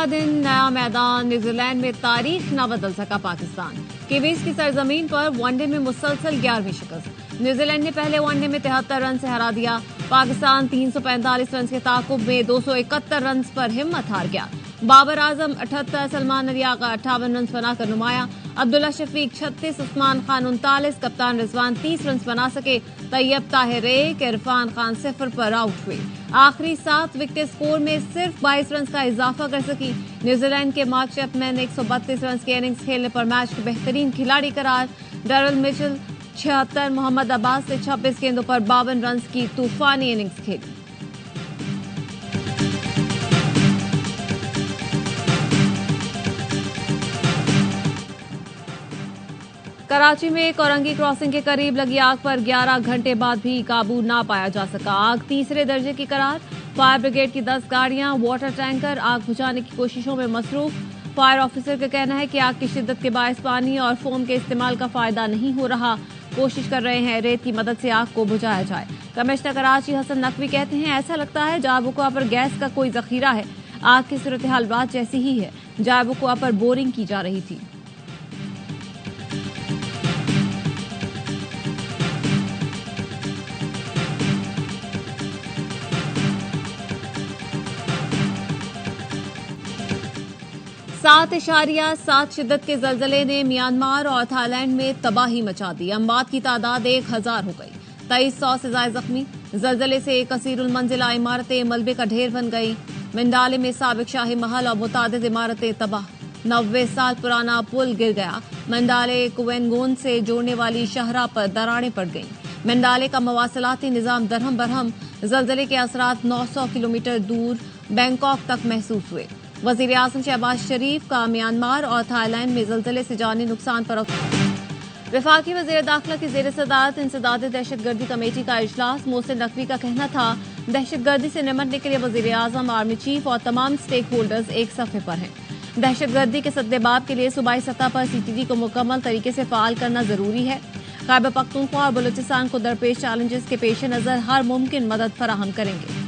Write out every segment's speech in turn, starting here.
दिन नया मैदान, न्यूजीलैंड में तारीख न बदल सका पाकिस्तान। कीवीज की सरजमीन पर वनडे में मुसलसल 11वीं शिकस्त। न्यूजीलैंड ने पहले वनडे में 73 रन से हरा दिया। पाकिस्तान 345 रन के ताकुब में 271 रन पर हिम्मत हार गया। बाबर आजम 78, सलमान अली आगा 58 रन बनाकर नुमाया। अब्दुल्ला शफीक 36, उस्मान खान 39, कप्तान रिजवान 30 रन बना सके। तैयब ताहिर 1, इरफान खान 0 पर आउट हुए। आखिरी 7 विकेट स्कोर में सिर्फ 22 रन का इजाफा कर सकी। न्यूजीलैंड के मार्क चैपमैन ने 132 रन की इनिंग्स खेलने पर मैच के बेहतरीन खिलाड़ी करार। डैरल मिचेल 76, मोहम्मद अब्बास ने 26 गेंदों पर 52 रन की तूफानी इनिंग्स खेली। कराची में कोरंगी क्रॉसिंग के करीब लगी आग पर 11 घंटे बाद भी काबू ना पाया जा सका। आग तीसरे दर्जे की करार। फायर ब्रिगेड की 10 गाड़ियां, वाटर टैंकर आग बुझाने की कोशिशों में मसरूफ। फायर ऑफिसर का कहना है कि आग की शिद्दत के बायस पानी और फोम के इस्तेमाल का फायदा नहीं हो रहा। कोशिश कर रहे हैं रेत की मदद से आग को बुझाया जाए। कमिश्नर कराची हसन नकवी कहते हैं, ऐसा लगता है जाबुका पर गैस का कोई जखीरा है। आग की सूरत हाल रात जैसी ही है। जाबुका पर बोरिंग की जा रही थी। सात इशारिया 7 शिद्दत के जलजले ने म्यांमार और थाईलैंड में तबाही मचा दी। अमवात की तादाद 1000 हो गई। 2300 से ज्यादा जख्मी। जलजले से कसीरुल मंजिला इमारतें मलबे का ढेर बन गई। मंडाले में साबिक शाही महल और मुतादिद इमारतें तबाह। 90 साल पुराना पुल गिर गया। मंडाले कुवेनगोन से जोड़ने वाली शहरा पर दरारें पड़ गईं। मंडाले का मवासलाती निजाम दरहम बरहम। जलजले के असरात 900 किलोमीटर दूर बैंकॉक तक महसूस हुए। वजीर आजम शहबाज शरीफ का म्यांमार और थाईलैंड में जलजले से जानी नुकसान पर वफाकी वजीर दाखिला की जेर सदारत इंसदाद दहशतगर्दी कमेटी का इजलास। मोहसिन नकवी का कहना था, दहशतगर्दी से निपटने के लिए वजीर आजम, आर्मी चीफ और तमाम स्टेक होल्डर्स एक सफ़े पर हैं। दहशतगर्दी के सद्देबाब के लिए सूबाई सतह पर सीटीडी को मुकम्मल तरीके से फाल करना जरूरी है। खैबर पख्तूनख्वा और बलूचिस्तान को दरपेश चैलेंजेस के पेश नजर हर मुमकिन मदद फराहम करेंगे।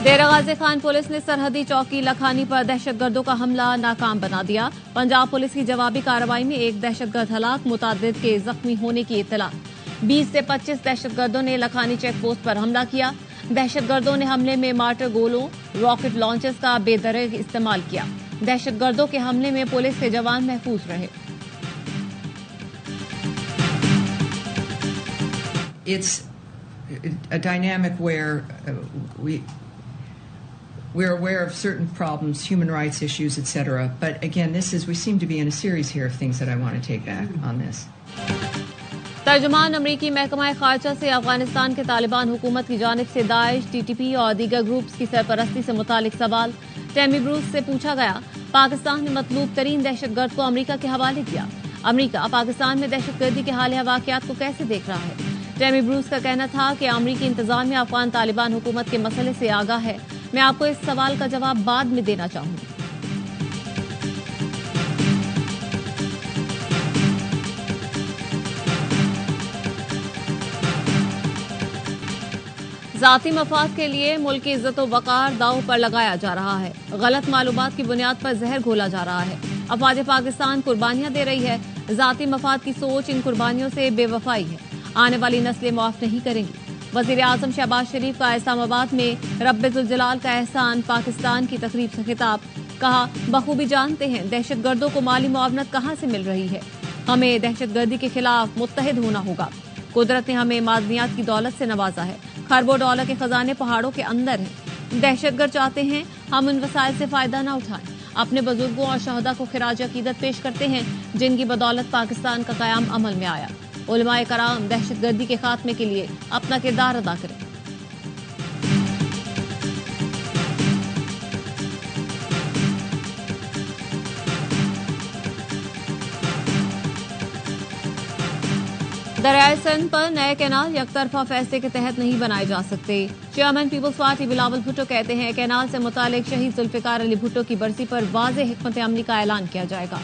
डेरा गाजी खान पुलिस ने सरहदी चौकी लखानी पर दहशतगर्दों का हमला नाकाम बना दिया। पंजाब पुलिस की जवाबी कार्रवाई में एक दहशतगर्द हलाक, मुतादिद के जख्मी होने की इत्तला। 20 से 25 दहशतगर्दों ने लखानी चेक पोस्ट पर हमला किया। दहशतगर्दों ने हमले में मार्टर गोलों, रॉकेट लॉन्चर्स का बेदरग इस्तेमाल किया। दहशतगर्दों के हमले में पुलिस के जवान महफूज रहे। It's a dynamic where we're aware of certain problems, human rights issues, etc. But again, we seem to be in a series here of things that I want to take back on this. तर्जुमान अमरीकी महकमा खारजा से अफगानिस्तान के तालिबान हुकूमत की जानिब से Daesh, TTP और दीगर ग्रुप्स की सरपरस्ती से मुतालिक सवाल। टेमी ब्रूस से पूछा गया, पाकिस्तान ने मतलूब तरीन दहशतगर्द को अमरीका के हवाले किया। अमरीका पाकिस्तान में दहशतगर्दी के हालिया वाकयात को कैसे देख रहा है? टेमी ब्रूस का कहना था कि अमरीकी इंतजामिया अफगान तालिबान हुकूमत के मसले से आगाह है। मैं आपको इस सवाल का जवाब बाद में देना चाहूंगी। जाती मफाद के लिए मुल्क की इज्जत व वकार दांव पर लगाया जा रहा है। गलत मालूमात की बुनियाद पर जहर घोला जा रहा है। अफवाज पाकिस्तान कुर्बानियां दे रही है। जाती मफाद की सोच इन कुर्बानियों से बेवफाई है। आने वाली नस्लें माफ नहीं करेंगी। वजीर आजम शहबाज शरीफ का इस्लामाबाद में रब्बे जुल का एहसान पाकिस्तान की तकरीब से खिताब। कहा, बखूबी जानते हैं दहशतगर्दों को माली मुआवनत कहां से मिल रही है। हमें दहशतगर्दी के खिलाफ मुत्तहिद होना होगा। कुदरत ने हमें मादनियात की दौलत से नवाजा है। खरबों डॉलर के खजाने पहाड़ों के अंदर हैं। दहशतगर्द चाहते हैं हम उन वसाइल से फायदा न उठाएं। अपने बुजुर्गों और शहदा को खिराज अकीदत पेश करते हैं जिनकी बदौलत पाकिस्तान का कयाम अमल में आया। उलमाए कराम दहशतगर्दी के खात्मे के लिए अपना किरदार अदा करें। दरियाए सिंध पर नए कैनाल यकतरफा फैसले के तहत नहीं बनाए जा सकते। चेयरमैन पीपल्स पार्टी बिलावल भुट्टो कहते हैं कैनाल से मुतालिक शहीद जुल्फिकार अली भुट्टो की बरसी पर वाज़ेह हिकमत अमली का ऐलान किया जाएगा।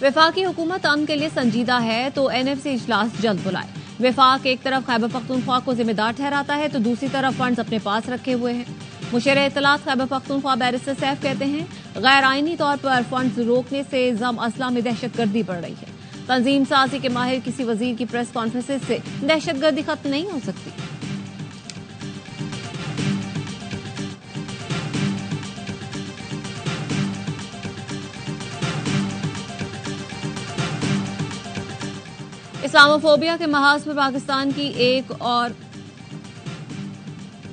वफाकी हुकूमत अमन के लिए संजीदा है तो एनएफसी इजलास जल्द बुलाए। वफाक एक तरफ खैबर पख्तूनख्वा को जिम्मेदार ठहराता है तो दूसरी तरफ फंड्स अपने पास रखे हुए हैं। मुशीर इत्तलात खैबर पख्तूनख्वा बैरिस्टर सैफ कहते हैं गैर आईनी तौर पर फंड्स रोकने से जम असला में दहशतगर्दी बढ़ रही है। तंजीम साजी के माहिर किसी वजीर की प्रेस कॉन्फ्रेंस से दहशतगर्दी खत्म नहीं हो सकती। इस्लामोफोबिया के महाज पर पाकिस्तान की एक और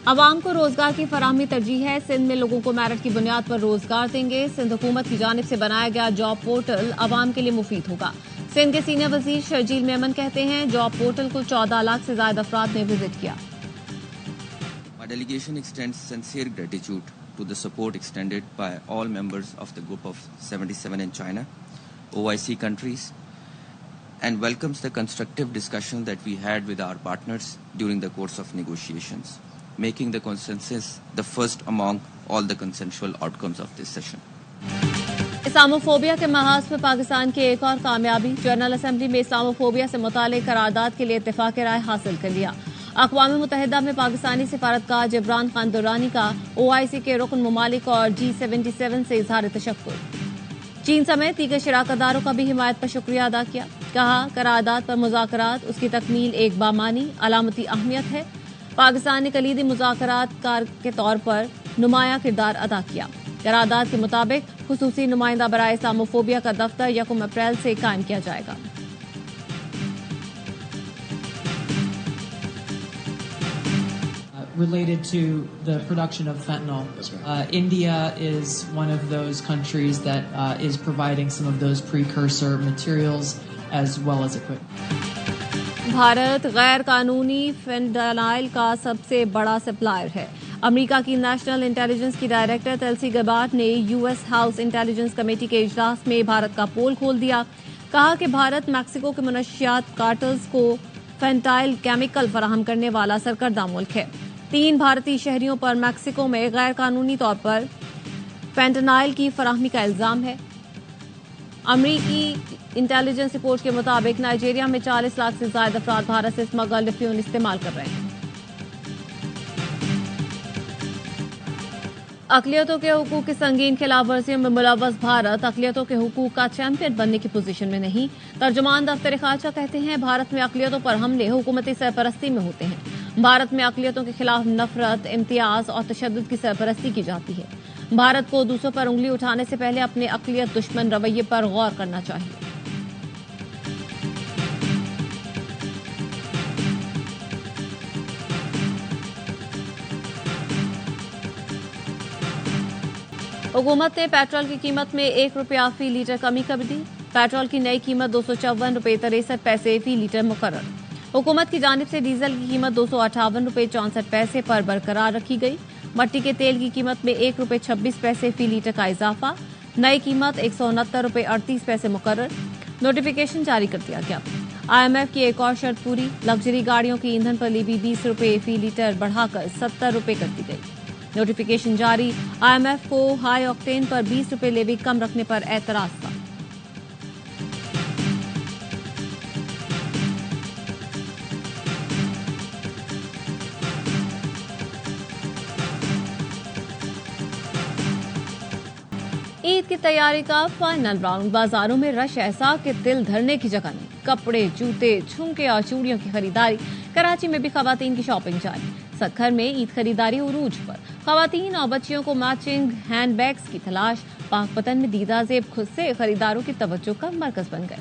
अवाम को रोजगार की फराहमी तरजीह है। सिंध में लोगों को मेरिट की बुनियाद पर रोजगार देंगे। सिंध हुकूमत की जानिब से बनाया गया जॉब पोर्टल अवाम के लिए मुफीद होगा। सिंध के सीनियर वजीर शर्जील मेमन कहते हैं जॉब पोर्टल को 14 लाख से ज्यादा अफराद ने विजिट किया। My delegation extends sincere gratitude to the support extended by all members of the group of 77 in China, OIC countries, and welcomes the constructive discussion that we had with our partners during the course of negotiations, making the consensus the first among all the consensual outcomes of this session. Islamophobia के महाज पर पाकिस्तान की एक और कामयाबी। General assembly में Islamophobia से मुतालिक करारदाद के लिए इत्तेफाक राय हासिल कर लिया। अक़वाम मुत्तहिदा में पाकिस्तानी सिफारतकार जिब्रान खान दुरानी का OIC के रुकन ममालिक और G77 से इजहार तशक्कुर। चीन समेत दीगर शराकतदारों का भी हिमायत पर शुक्रिया अदा किया। कहा करारदाद पर मुज़ाकरात उसकी तकमील एक बामानी अलामती अहमियत है। पाकिस्तान ने कलीदी मुज़ाकरातकार के तौर पर नुमाया किरदार अदा किया। करारदाद के मुताबिक खुसूसी नुमाइंदा बराए इस्लामोफोबिया का दफ्तर 1 अप्रैल से कायम किया जाएगा। Related to the production of fentanyl, India is one of those countries that is providing some of those precursor materials as well as equipment. Bharat गैर कानूनी फेंटानाइल का सबसे बड़ा सप्लायर है। अमेरिका की नेशनल इंटेलिजेंस की डायरेक्टर तुलसी गबार्ड ने US house intelligence committee के इजलास में भारत का पोल खोल दिया। कहा कि भारत मैक्सिको के मनशियात कार्टल्स को फेंटाइल केमिकल फराहम करने वाला सरकर्दा मुल्क है। 3 भारतीय शहरियों पर मैक्सिको में गैर कानूनी तौर पर फेंटानाइल की फराहमी का इल्जाम है। अमरीकी इंटेलिजेंस रिपोर्ट के मुताबिक नाइजीरिया में 40 लाख से ज्यादा अफराद भारत से स्मगल्ड अफ्यून इस्तेमाल कर रहे हैं। अक़लियतों के हुकूक की संगीन खिलाफ वर्जियों में मुलव्वस भारत अक़लियतों के हुकूक का चैंपियन बनने की पोजीशन में नहीं। तर्जुमान दफ्तर खारजा कहते हैं भारत में अक़लियतों पर हमले हुकूमती सरपरस्ती में होते हैं। भारत में अक़लियतों के खिलाफ नफरत, इम्तियाज और तशद्दुद की सरपरस्ती की जाती है। भारत को दूसरों पर उंगली उठाने से पहले अपने अक़लियत दुश्मन रवैये पर गौर करना चाहिए। हुकूमत ने पेट्रोल की कीमत में 1 रुपया फी लीटर कमी कर दी। पेट्रोल की नई कीमत 254 रुपये 63 पैसे फी लीटर मुकर्रर। हुकूमत की जानिब से डीजल की कीमत 258 रुपये 64 पैसे पर बरकरार रखी गई। मट्टी के तेल की कीमत में 1 रुपये 26 पैसे फी लीटर का इजाफा। नई कीमत 169 रुपये 38 पैसे मुकर्रर। नोटिफिकेशन जारी कर दिया गया। IMF की एक और शर्त पूरी। लग्जरी गाड़ियों की ईंधन पर लीबी 20 रुपये फी लीटर बढ़ाकर 70 रुपये कर दी गई। नोटिफिकेशन जारी। IMF को हाई ऑक्टेन पर 20 रुपये लेवी कम रखने पर एतराज था। ईद की तैयारी का फाइनल राउंड। बाजारों में रश ऐसा कि दिल धरने की जगह नहीं। कपड़े, जूते, झुमके और चूड़ियों की खरीदारी। कराची में भी खवातीन की शॉपिंग जारी। सखर में ईद खरीदारी उरूज पर। खवातीन और बच्चियों को मैचिंग हैंडबैग्स की तलाश। पाकपतन में दीदा जेब खुद से खरीदारों की तवज्जो का मरकज बन गए।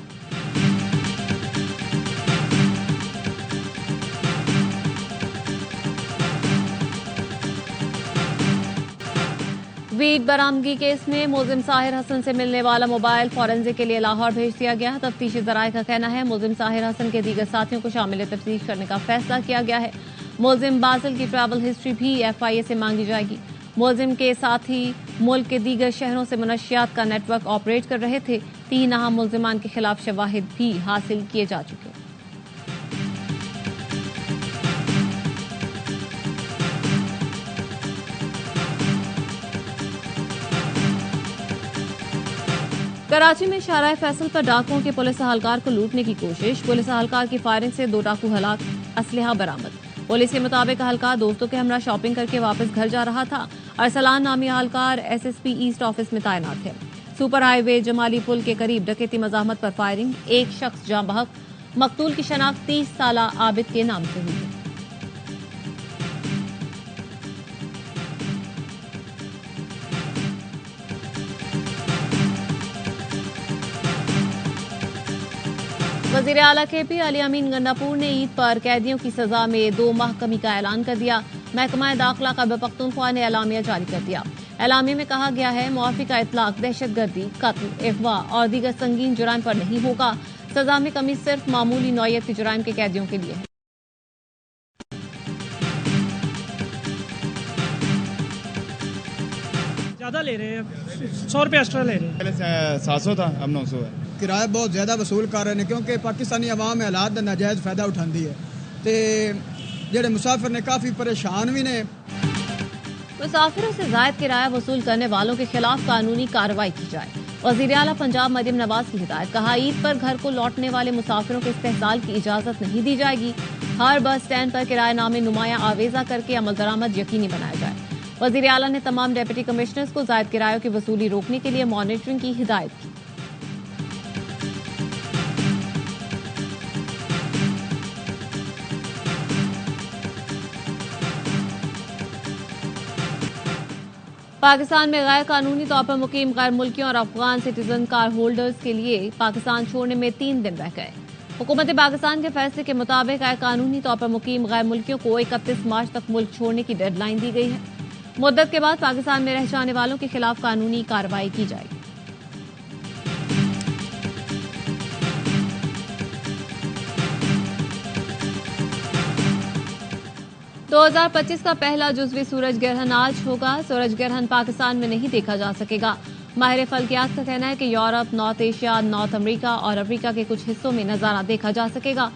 वीट बरामदगी केस में मुलजिम साहिर हसन से मिलने वाला मोबाइल फॉरेंसिक के लिए लाहौर भेज दिया गया। तफ्तीशी ज़राए का कहना है मुलजिम साहिर हसन के दीगर साथियों को शामिल तफ्तीश करने का फैसला किया गया है। मुलजिम बासिल की ट्रैवल हिस्ट्री भी FIA से मांगी जाएगी। मुलजिम के साथी मुल्क के दीगर शहरों से मनशियात का नेटवर्क ऑपरेट कर रहे थे। 3 अहम मुल्जिमान के खिलाफ शवाहिद भी हासिल किए जा चुके। कराची में शाहराह फैसल पर डाकुओं के पुलिस अहलकार को लूटने की कोशिश। पुलिस अहलकार की फायरिंग से 2 डाकू हलाक, असलहा बरामद। पुलिस के मुताबिक अहलकार दोस्तों के हमरा शॉपिंग करके वापस घर जा रहा था। अरसलान नामी अहलकार एसएसपी ईस्ट ऑफिस में तैनात थे। सुपर हाईवे जमाली पुल के करीब डकैती मज़ाहमत पर फायरिंग, एक शख्स जाँ बहक। मकतूल की शनाख्त 30 साला आबिद के नाम से हुई है। वज़ीर आला केपी अली अमीन गंडापुर ने ईद पर कैदियों की सजा में 2 माह कमी का ऐलान कर दिया। महकमा दाखिला खैबर पख्तूनख्वा ने एलामिया जारी कर दिया। एलामिया में कहा गया है मुआफी का इतलाक दहशतगर्दी, कत्ल, अगवा और दीगर संगीन जुराइम पर नहीं होगा। सजा में कमी सिर्फ मामूली नौयत के जुराइम के कैदियों के लिए है। ज्यादा ले रहे हैं, 100 रुपये एक्स्ट्रा ले रहे हैं। पहले 700 था, अब 900 है। किराया बहुत ज़्यादा वसूल कर रहे हैं क्योंकि पाकिस्तानी अवाम हालात का नाजायज़ फायदा उठाती है तो जेडे मुसाफिर ने काफ़ी परेशान भी ने। मुसाफिरों से जायद किराया वसूल करने वालों के खिलाफ कानूनी कार्रवाई की जाए। वज़ीर आला पंजाब मरियम नवाज की हिदायत। कहा, ईद पर घर को लौटने वाले मुसाफिरों के इस्तेहसाल की इजाजत नहीं दी जाएगी। हर बस स्टैंड पर किराएनामे नुमायां आवेजा करके अमल दरामद यकीनी बनाया जाए। वज़ीर आला ने तमाम डिप्टी कमिश्नर्स को जायद किरायों की वसूली रोकने के लिए मॉनिटरिंग की हिदायत की। पाकिस्तान में गैर कानूनी तौर पर मुकीम गैर मुल्कियों और अफगान सिटीजन कार होल्डर्स के लिए पाकिस्तान छोड़ने में 3 दिन रह गए। हुकूमत पाकिस्तान के फैसले के मुताबिक गैर कानूनी तौर पर मुकीम गैर मुल्कियों को 31 मार्च तक मुल्क छोड़ने की डेडलाइन दी गई है। मुद्दत के बाद पाकिस्तान में रह जाने वालों के खिलाफ कानूनी कार्रवाई की जाएगी। 2025 का पहला जुज़वी सूरज ग्रहण आज होगा। सूरज ग्रहण पाकिस्तान में नहीं देखा जा सकेगा। माहिर फल्कियात का कहना है कि Europe, north Asia, north America और अफ्रीका के कुछ हिस्सों में नजारा देखा जा सकेगा।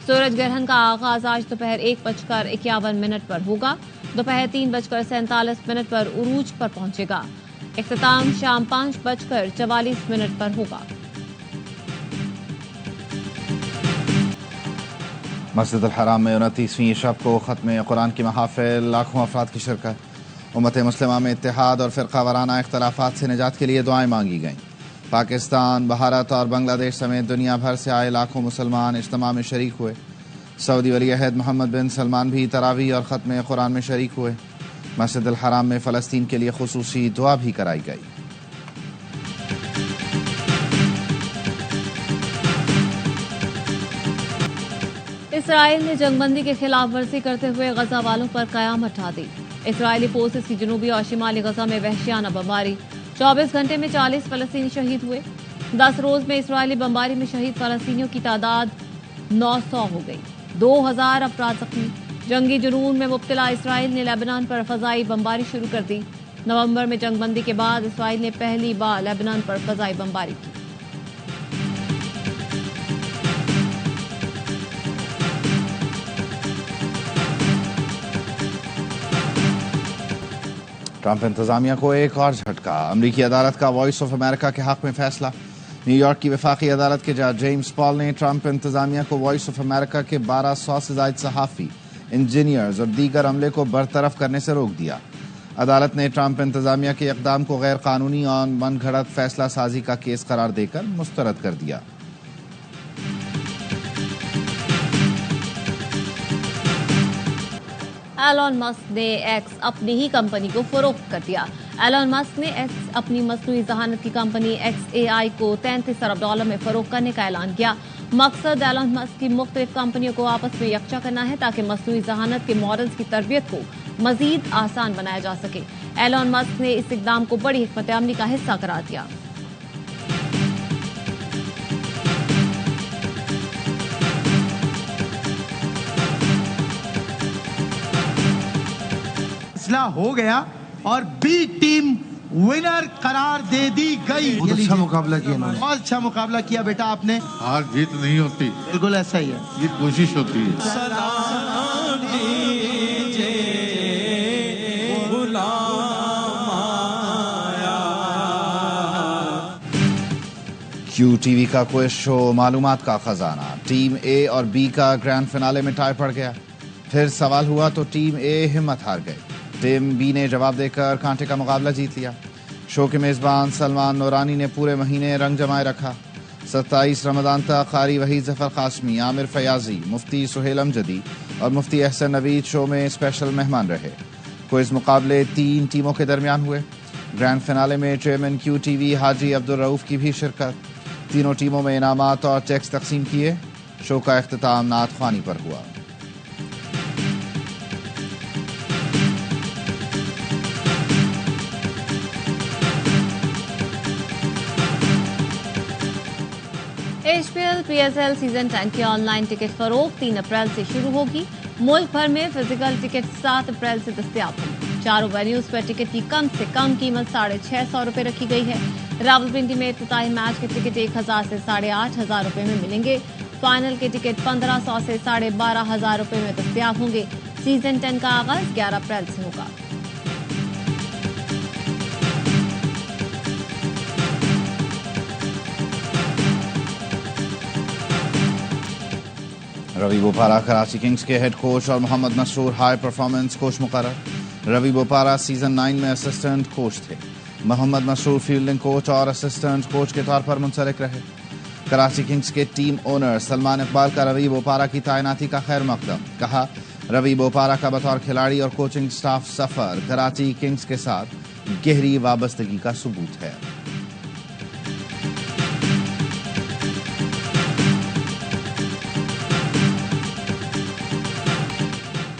सूरज ग्रहण का आगाज आज दोपहर 1:51 पर होगा। दोपहर 3:47 पर उरूज पर पहुंचेगा। इख्तिताम शाम 5:44 पर होगा। मस्जिद अल हराम में 29वीं शब को ख़त्म कुरान की महाफिल, लाखों अफराद की शिरकत। उम्मत मुस्लिमा में इत्तेहाद और फ़िरक़ा वाराना इख्तलाफात से निजात के लिए दुआएं मांगी गईं। पाकिस्तान, भारत और बांग्लादेश समेत दुनिया भर से आए लाखों मुसलमान इज्तिमा में शरीक हुए। सऊदी वली अहद मोहम्मद बिन सलमान भी तरावी और ख़त्म कुरान में शरीक हुए। मस्जिद अल हराम में फ़लस्तीन के लिए खुसूसी दुआ भी कराई गई। इसराइल ने जंगबंदी के खिलाफ वर्जी करते हुए गजा वालों पर कयामत ढा दी। इसराइली फोर्सेस की जनूबी और शिमाली गजा में वहशियाना बमबारी। 24 घंटे में 40 फलस्तीनी शहीद हुए। 10 रोज में इसराइली बमबारी में शहीद फलस्तीनियों की तादाद 900 हो गई। 2000 अफराद जख्मी। जंगी जुनून में मुब्तला इसराइल ने लेबनान पर फजाई बमबारी शुरू कर दी। नवंबर में जंगबंदी के बाद इसराइल ने पहली बार लेबनान पर फजाई बमबारी की। ट्रंप इंतजामिया को एक और झटका। अमरीकी अदालत का वॉइस ऑफ अमेरिका के हक में फैसला। न्यूयॉर्क की वफाकी अदालत के जज जेम्स पॉल ने ट्रंप इंतजामिया को वॉइस ऑफ अमेरिका के 1200 से ज्यादा सहाफ़ी, इंजीनियर्स और दीगर अमले को बरतरफ करने से रोक दिया। अदालत ने ट्रंप इंतजामिया के इक़दाम को गैर कानूनी और मनगढ़ंत फैसला साजी का केस करार देकर मुस्तरद कर दिया। एलन मस्क ने एक्स अपनी ही कंपनी को फरोख्त कर दिया। एलन मस्क ने एक्स अपनी मसनूई जहानत की कंपनी XAI को $33 अरब में फरोख्त करने का ऐलान किया। मकसद एलन मस्क की मुख्तलिफ कंपनियों को आपस में यकजा करना है ताकि मसनूई जहानत के मॉडल्स की तरबियत को मजीद आसान बनाया जा सके। एलन मस्क ने इस इक़दाम को बड़ी हिकमत अमली का हिस्सा करार दिया। हो गया और बी टीम विनर करार दे दी गई। बहुत अच्छा मुकाबला किया इन्होंने। बहुत अच्छा मुकाबला किया बेटा आपने। हार जीत नहीं होती, बिल्कुल ऐसा ही है, ये कोशिश होती है। QTV का क्विज शो मालूमात का खजाना। टीम ए और बी का ग्रैंड फिनाले में टाई पड़ गया। फिर सवाल हुआ तो टीम ए हिम्मत हार गई। टीम बी ने जवाब देकर कांटे का मुकाबला जीत लिया। शो के मेजबान सलमान नूरानी ने पूरे महीने रंग जमाए रखा। 27 रमजान तक कारी वहीद जफर कासमी, आमिर फयाजी, मुफ्ती सुहेल अमजदी और मुफ्ती अहसन नवीद शो में स्पेशल मेहमान रहे। क्विज मुकाबले 3 टीमों के दरमियान हुए। ग्रैंड फिनाले में चेयरमैन QTV हाजी अब्दुल रऊफ की भी शिरकत। तीनों टीमों में इनामात और चेक्स तकसीम किए। शो का इख्तिताम नात ख्वानी पर हुआ। HPL PSL सीजन 10 की ऑनलाइन टिकट फरोख्त 3 अप्रैल से शुरू होगी। मुल्क भर में फिजिकल टिकट 7 अप्रैल से दस्तयाब होंगे। चारों वेन्यूज पर टिकट की कम से कम कीमत ₹650 रखी गई है। रावलपिंडी में इफ्तिताही मैच के टिकट 1000 से ₹8500 में मिलेंगे। फाइनल के टिकट 1500 से ₹12500 में दस्तयाब होंगे। सीजन 10 का आगाज 11 अप्रैल से होगा। रवि बोपारा कराची किंग्स के हेड कोच और Mohammad Masroor high performance coach मुकर्रर। रवि बोपारा सीजन 9 में असिस्टेंट कोच थे। मोहम्मद मसरूर फील्डिंग कोच और असिस्टेंट कोच के तौर पर मुंसलिक रहे। कराची किंग्स के टीम ओनर सलमान इकबाल का रवि बोपारा की तैनाती का खैर मकदम। कहा, रवि बोपारा का बतौर खिलाड़ी और कोचिंग स्टाफ सफर कराची किंग्स के साथ गहरी वाबस्तगी का सबूत है।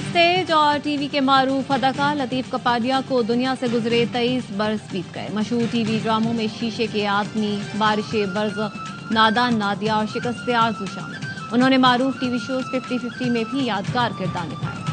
स्टेज और टीवी के मारूफ अदाकार लतीफ कपाडिया को दुनिया से गुजरे 23 बरस बीत गए। मशहूर टीवी ड्रामों में शीशे के आदमी, बारिशे बरज़ख, नादान नादिया और शिकस्त आरज़ू शामिल। उन्होंने मारूफ टीवी शोज 50-50 में भी यादगार किरदार निभाए।